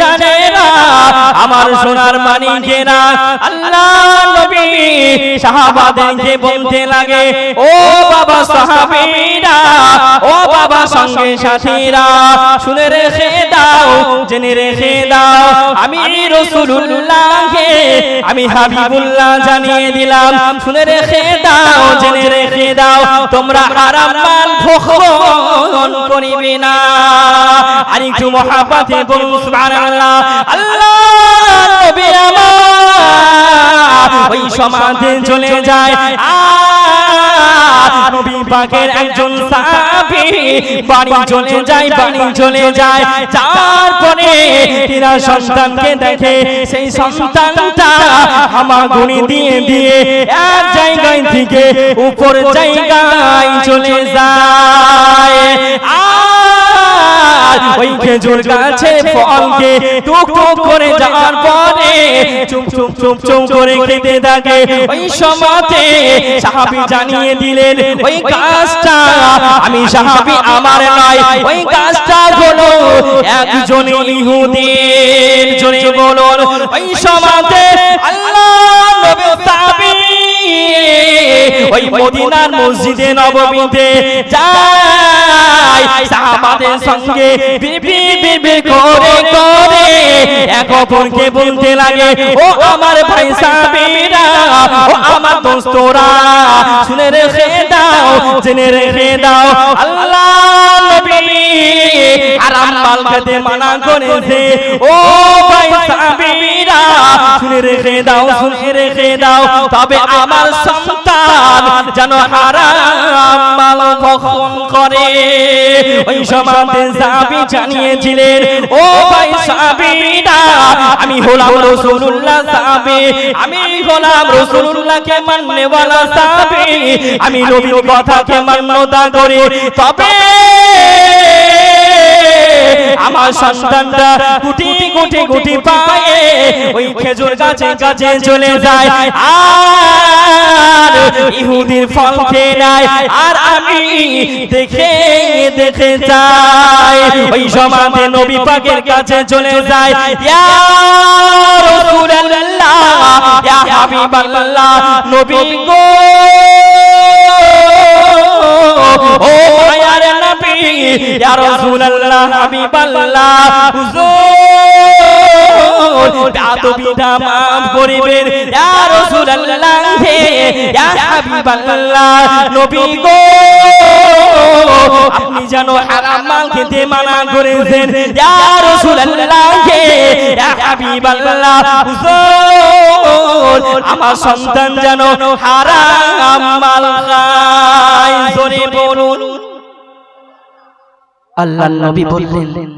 ভাইজানেরা, আমার সোনার মানিকেরা, আল্লাহ নবী সাহাবাদেরকে বলতে লাগে, ও বাবা সাহাবীরা, ও বাবা সঙ্গে সাথীরা, শুনে রেখে দাও, জেনে রেখে দাও, আমি রাসূলুল্লাহকে আমি হাবিবুল্লাহ জানিয়ে দিলাম। শুনে রেখে দাও, জেনে রেখে দাও, তোমরা হারাম মাল ভক্ষণ করিবে না। আর একটু মহব্বতে বলুন সুবহানাল্লাহ। আল্লাহ নবী আমার ওই সমাজে চলে যায়, নবী পাকের একজন সাহাবী বাড়ি চলে যায়, বাড়ি চলে যায়, তারপরে তিনা সন্তানকে দেখে, সেই সন্তানটা হামাগুড়ি দিয়ে দিয়ে এক জায়গায় থেকে উপর জায়গায় চলে যায়। ওই খেজুর গাছে ফলকে টুকটুক করে যাওয়ার পরে চুপ চুপ চুপ চুপ করে খেতে থাকে। ওই সময়তে সাহাবী জানিয়ে দিলেন, ওই গাছটা আমি সাহাবী আমার নয়, ওই গাছটা হলো একজন ইহুদির। জোরে বলুন। ওই সময়তে আল্লাহ নবী সাহাবী ওই মদিনার মসজিদে নববীতে যায়, সাহাবাদের সঙ্গে বিবি বিবি করে করে এক অপরকে বলতে লাগে, ও আমার ভাই সাহাবীরা, ও আমার দোস্তরা, শুনে রেখে দাও, জেনে রেখে দাও, আল্লাহ নবী হারাম মাল খেতে মানা করেছে। ও ভাই সাহাবীরা, শুনে রেখে দাও, শুনে রেখে দাও, তবে আমার সন্তান যেন হারাম মাল ভক্ষণ করে। ওই সমাজে সাহাবী জানিয়েছিলেন, ও ভাই সাহাবীরা, আমি হলাম রাসূলুল্লাহ সাহাবী, আমি হলাম রাসূলুল্লাহকে মাননেওয়ালা সাহাবী, আমি নবীর কথাকে মান্যতা করি, তবে আমার সন্তানটা গুটি গুটি গুটি পায়ে ওই খেজুর গাছে গাছে চলে যায় আর ইহুদির ফল খেয়ে নেয়, আর আমি দেখে দেখে যাই। ওই সমাজে নবী পাকের কাছে চলে যায়, ইয়া রাসূলুল্লাহ, ইয়া হাবিবাল্লাহ, নবী গো, ও মায়ার নবী, ইয়া রাসূলুল্লাহ, হাবিবাল্লাহ, হুজুর বেয়াদবিটা মাফ করিবেন, ইয়া রাসূলুল্লাহ, ইয়া হাবিবাল্লাহ, নবী গো, আপনি যেন হারাম মাল খেতে মানা করেছেন, ইয়া রাসূলুল্লাহ, ইয়া হাবিবাল্লাহ, হুজুর আমার সন্তান যেন হারাম মাল খায়। জোরে বলুন। আল্লাহর নবী বললেন,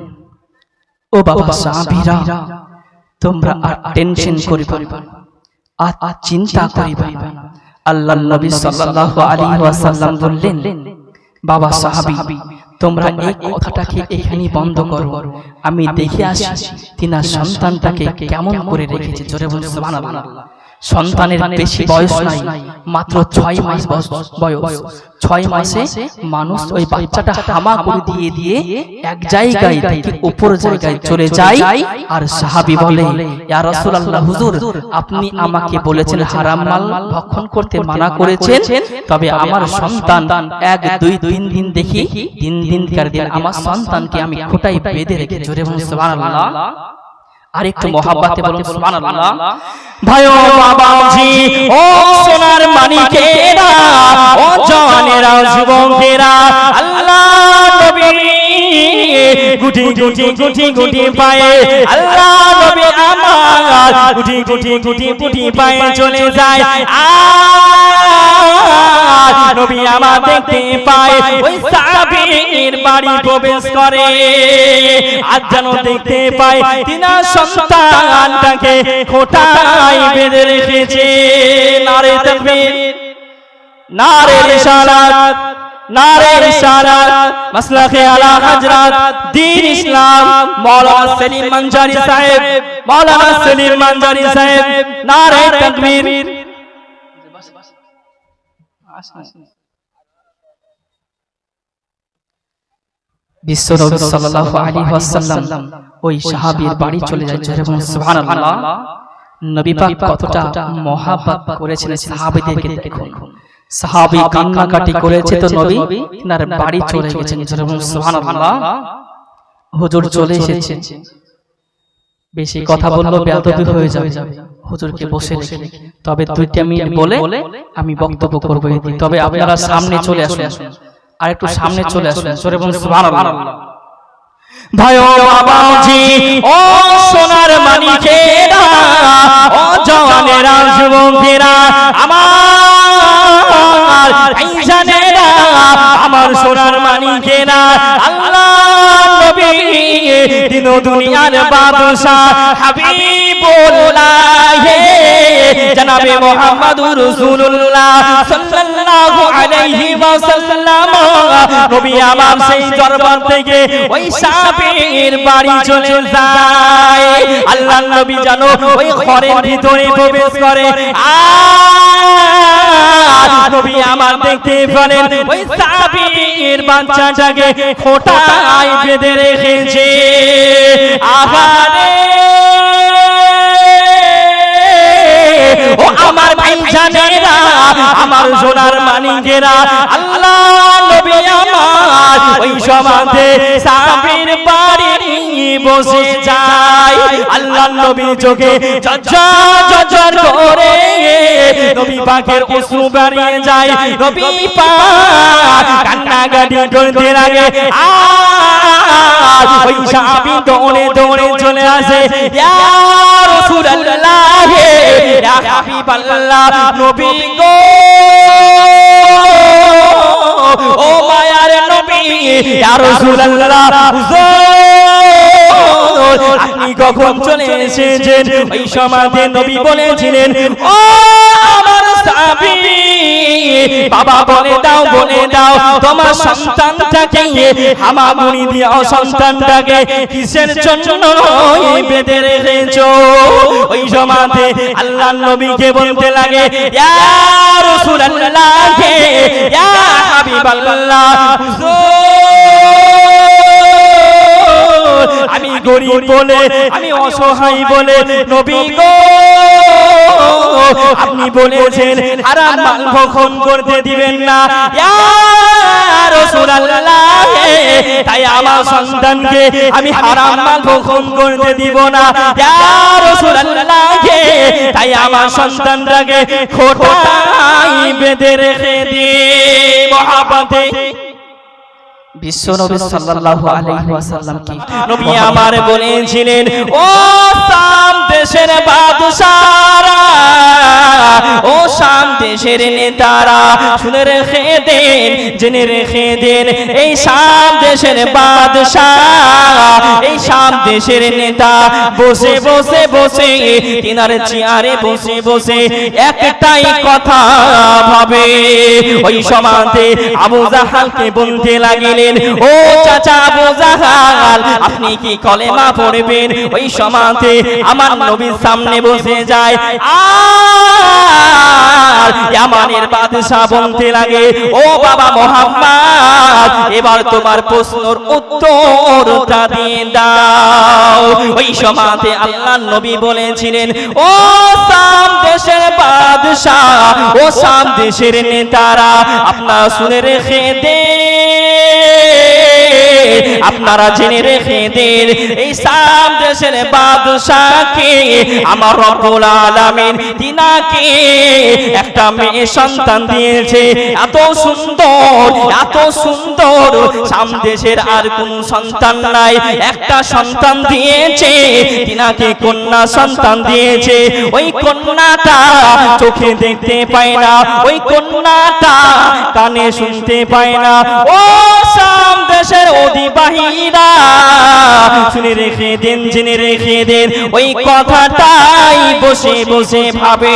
ও বাবা সাহাবীরা, তোমরা আর টেনশন করিবা না, আর চিন্তা করিবা না। আল্লাহর নবী সাল্লাল্লাহু আলাইহি ওয়াসাল্লাম বললেন, বাবা সাহাবী, তোমরা এই কথাটাকে এখানেই বন্ধ করো, আমি দেখে আসি তিনার সন্তানটাকে কেমন করে রেখেছে। জোরে বলুন সুবহানাল্লাহ। সন্তানের বেশি বয়স নাই, মাত্র 6 মাস বয়স। 6 মাসে মানুষ ওই বাচ্চাটা হামাগুড়ি দিয়ে দিয়ে এক জায়গায় থেকে উপর জায়গায় চলে যায়। আর সাহাবী বলে, ইয়া রাসূলুল্লাহ, হুজুর আপনি আমাকে বলেছেন হারাম মাল ভক্ষণ করতে মানা করেছেন, তবে আমার সন্তান 1 2 3 দিন দেখি 3 দিনকার দিন আমার সন্তানকে আমি খোঁটায় বেঁধে রেখে। জোরে বলুন সুবহানাল্লাহ। আর একটু মহব্বতে বলুন সুবহানাল্লাহ। ভাই ও বাবাজি, ও সোনার মানিকেরা, ও জানেরা, যুবকেরা, আল্লাহ নবী গুটি গুটি গুটি গুটি পায়ে, আল্লাহ নবী আমার গুটি গুটি গুটি গুটি পায়ে চলে যায়। আর নবী আমার দেখতে পায় ওই সাহাবীর বাড়ি প্রবেশ করে, আর যেন দেখতে পায় তিনার সন্তানটাকে খোঁটায় বেঁধে রেখেছে। নারে তাকবীর, নারে রিসালাত, নারে রিসালাত, মাসলাকে আলা হযরত দ্বীন ইসলাম মাওলানা সেলিম মানজারি সাহেব, মাওলানা সেলিম মানজারি সাহেব, নারে তাকবীর। বিশ্বনবী সাল্লাল্লাহু আলাইহি ওয়াসাল্লাম ওই সাহাবীর বাড়ি চলে যায় এবং সুবহানাল্লাহ নবী পাক কতটা মহব্বত করেছিলেন সাহাবীদেরকে দেখুন সাহাবী কান্নাকাটি করেছে তো নবী তার বাড়ি চলে গেছেন এবং সুবহানাল্লাহ হুজুর চলে এসেছে বেশি কথা বললে বেয়াদবি হয়ে যাবে হুজুরকে বসে রেখে তবে 2টা মিনিট বলে আমি বক্তব্য করব তবে আপনারা সামনে চলে আসুন আর একটু সামনে চলে আসুন জোরে বলুন সুবহানাল্লাহ ভাইও বাবাজি ও সোনার মানিকেরা ও জওয়ানেরা যুবকেরা আমার ভাইজানেরা আমার সোনার মানিকেরা আল্লাহ নবী দিন দুনিয়ার বাদশা হাবিবুল্লাহ জনাবে মুহাম্মদুর রাসূলুল্লাহ সাল্লাল্লাহু আলাইহি ওয়াসাল্লাম নবী আমার সেই দরবার থেকে ওই সাহাবীর বাড়ি চলে যায় আল্লাহর নবী জানো ওই ঘরের ভিতরে প্রবেশ করে নবী আমার দেখতে পেলেন ওই সাহাবীর বাচ্চাটাকে খোঁটায় বেঁধে রেখেছে আহারে ও আমার ভাইজানেরা আমার সোনার মানিকেরা আল্লাহ নবী আমার ওই সমাধে সাহাবীর বাড়ি বসে যায় আল্লাহ নবী চোখে ঝরঝর করে নবী পাকের অশ্রু বেরিয়ে যায় নবী পাক কান্নাকাটি করতে লাগে আর ওই সাহাবী দৌড়ে দৌড়ে চলে আসে ইয়া রাসূলুল্লাহ ইয়া হাবিবাল্লাহ নবী গো ও মায়ার নবী ইয়া রাসূলুল্লাহ আপনি কখন চলে এসেছেন ওই সমাজে নবী বলেছিলেন ও আমার সাহাবী বাবা বলে দাও তোমার সন্তানটাকে হামাগুড়ি দিয়ে সন্তানটাকে কিসের জন্য বেঁধে রেখেছো ওই সমাজে আল্লাহর নবীকে বলতে লাগে ইয়া রাসূলুল্লাহ ইয়া হাবিবাল্লাহ আমি গরিব বলে আমি অসহায় বলে নবী গো আপনি বলেছেন হারাম মাল ভক্ষণ করতে দিবেন না ইয়া রাসূলুল্লাহ তাই আমার সন্তানকে আমি হারাম মাল ভক্ষণ করতে দিব না ইয়া রাসূলুল্লাহ তাই আমার সন্তানটাকে খোঁটায় বেঁধে রেখে দিই মহব্বতে বিশ্বনবী সাল্লাল্লাহু আলাইহি ওয়াসাল্লাম কি নবী আমার বলেছিলেন ও শাম দেশের বাদশারা ও শাম দেশের নেতারা শুনে রেখে দেন জেনে রেখে দেন এই শাম দেশের বাদশাহ এই শাম দেশের নেতা বসে বসে বসে তিনার চেয়ারে বসে বসে একটাই কথা ভাবে ওই সমাজে আবু জাহালকে বলতে লাগিলেন ও চাচা আবু জাহাল আপনি কি কলেমা পড়বেন ওই সমাজে আমার নবীর সামনে বসে যায় আর ইয়ামানের বাদশা বলতে লাগে ও বাবা মুহাম্মদ এবার তোমার প্রশ্নের উত্তরটা দিয়ে দাও ওই সমাজে আল্লাহর নবী বলেছিলেন ও শাম দেশের বাদশা ও শাম দেশের নেতারা আপনারা শুনে রেখে দেন আপনারা জেনে রেখে দেন এই শাম দেশের বাদশাকে আমার রব্বুল আলামিন তিনাকে একটা মেয়ে সন্তান দিয়েছে এত সুন্দর শাম দেশের আর কোন সন্তান নাই একটা সন্তান দিয়েছে তিনাকে কন্যা সন্তান দিয়েছে ওই কন্যাটা চোখে দেখতে পায় না ওই কন্যাটা কানে শুনতে পায় না ও শাম দেশের অধিবাসীরা শুনে রেখে দেন জেনে রেখে দেন ওই কথাটাই বসে বসে ভাবে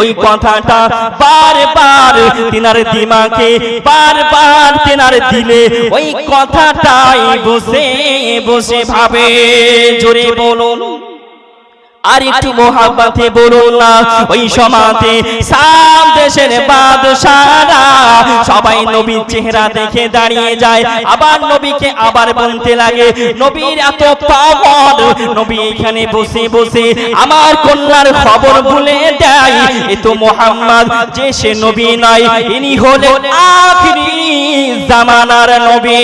ওই কথাটা বারবার তিনার দিমাগে বারবার তিনার দিলে ওই কথাটাই বসে বসে ভাবে জোরে বলুন আর একটু মোহাব্বতে বলুন না, ওই সমাতে শাম দেশের বাদশারা সবাই নবীর চেহারা দেখে দাঁড়িয়ে যায়, আবার নবীকে আবার বলতে লাগে নবীর এত পাওয়ার, নবী এখানে বসে বসে আমার কন্যার খবর ভুলে দেয়, এ তো মুহাম্মদ যে সে নবী নয়, ইনি হলেন আখিরি জামানার নবী।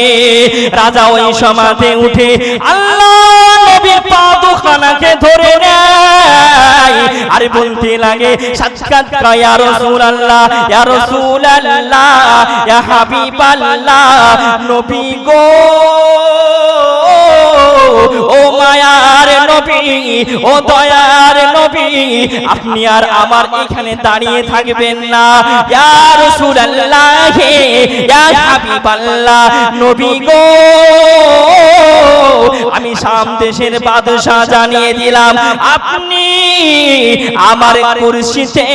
রাজা ওই সমাতে উঠে আল্লাহ নবীর পা দুখানাকে ধরে নেয় আর বলতে লাগে সাক্ষাৎ ইয়া রাসূলুল্লাহ, ইয়া রাসূলুল্লাহ, ইয়া হাবিবাল্লাহ, নবী গো, ও মায়ার নবী, ও দয়ার নবী, আপনি আর আমার এখানে দাঁড়িয়ে থাকবেন না, ইয়া রাসূলুল্লাহ, ইয়া হাবিবাল্লাহ, নবী গো, আমি শাম দেশের বাদশা জানিয়ে দিলাম আপনি আমার কুরসিতে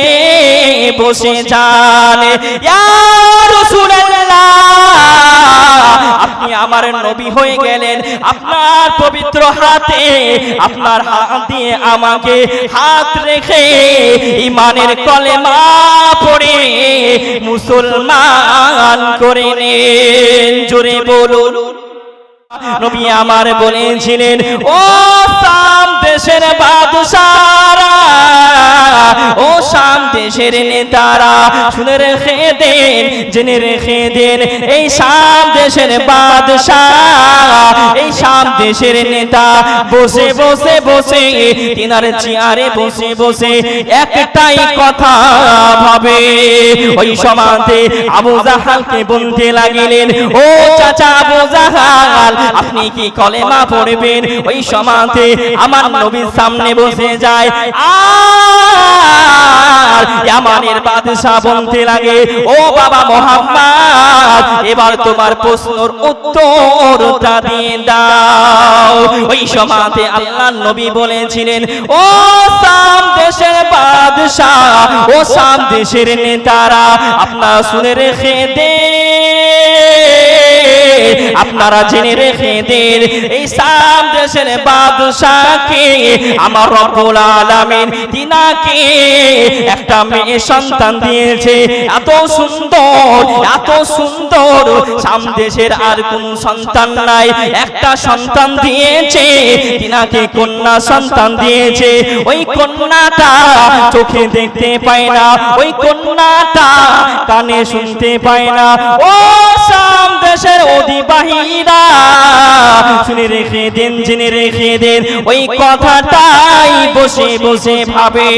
বসে যান, ইয়া রাসূলুল্লাহ, আপনি আমার নবী হয়ে গেলেন, আপনার পবিত্র হাতে আপনার হাত দিয়ে আমাকে হাত রেখে ঈমানের কলেমা পড়ে মুসলমান করে নেন। জোরে বলুন। নবী আমার বলেছিলেন ও শাম দেশের বাদশারা, ও শাম দেশের নেতারা, শুনে রেখে দেন, জেনে রেখে দেন, এই শাম দেশের বাদশাহ, এই শাম দেশের নেতা বসে বসে বসে তিনার চেয়ারে বসে বসে একটাই কথা ভাবে। ওই সমাতে আবু জাহালকে বলতে লাগিলেন ও চাচা আবু জাহাল, আপনি কি কলেমা পড়বেন? ওই সমাতে আমার নবীর সামনে বসে যায় আর ইয়ামানের বাদশা বলতে লাগে ও বাবা মুহাম্মদ, এবার তোমার প্রশ্নের উত্তরটা দিয়ে দাও। ওই সমাতে আল্লাহর নবী বলেছিলেন ও শাম দেশের বাদশা, ও শাম দেশের নেতারা, আপনারা শুনে রেখে দেন, আপনারা জেনে রেখে দেন, এই শাম দেশের বাদশাকে আমার রব্বুল আলামিন তিনাকে একটা মেয়ে সন্তান দিয়েছে, এত সুন্দর, এত সুন্দর, শাম দেশের আর কোন সন্তান নাই, একটা সন্তান দিয়েছে, তিনাকে কন্যা সন্তান দিয়েছে। ওই কন্যাটা চোখে দেখতে পায় না, ওই কন্যাটা কানে শুনতে পায় না। ও শাম দেশের অধিবাহীরা শুনে রেখে দেন, জেনে রেখে দেন, ওই কথাটাই বসে বসে ভাবে,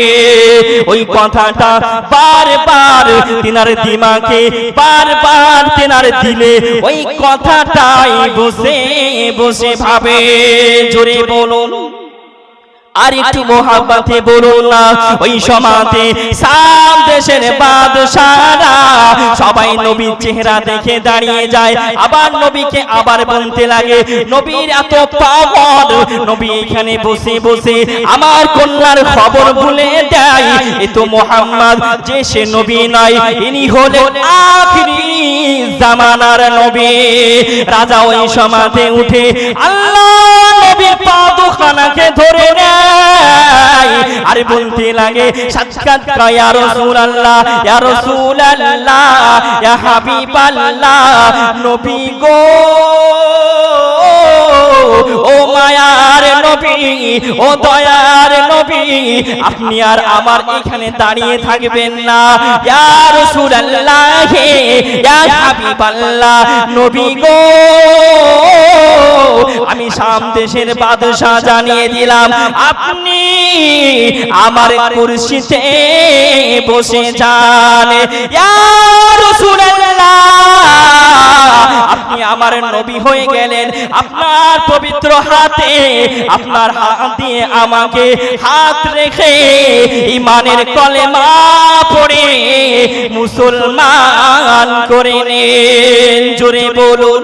ওই কথাটা বারবার তিনার দিমাগে, বারবার তিনার দিলে ওই কথাটাই বসে বসে ভাবে। জোরে বলুন। আর একটু মোহাব্বতে বলুন না, ওই সমাতে শাম দেশের বাদশারা সবাই নবীর চেহারা দেখে দাঁড়িয়ে যায়, আবার নবীকে আবার বলতে লাগে নবীর এত পাওয়ার, নবী এখানে বসে বসে আমার কন্যার খবর ভুলে দেয়, এ তো মুহাম্মদ যে সে নবী নয়, ইনি হলেন আখিরি জামানার নবী। রাজা ওই সমাতে উঠে আল্লাহ নবীর পা দুখানাকে ধরে নেয় আর বলতে লাগে সাক্ষাৎ ইয়া রাসূলুল্লাহ, ইয়া রাসূলুল্লাহ, ইয়া হাবিবাল্লাহ, নবী গো, ও মায়ার নবী, ও দয়ার নবী, আপনি আর আমার এখানে দাঁড়িয়ে থাকবেন না, ইয়া রাসূলুল্লাহ, ইয়া হাবিবাল্লাহ, নবী গো, আমি শাম দেশের বাদশা জানিয়ে দিলাম আপনি আমার কুরসিতে বসে যান, ইয়া রাসূলুল্লাহ, আপনি আমার নবী হয়ে গেলেন, আপনার পবিত্র হাতে আপনার হাত দিয়ে আমাকে হাত রেখে ঈমানের কলেমা পড়ে মুসলমান করে নেন। জোরে বলুন।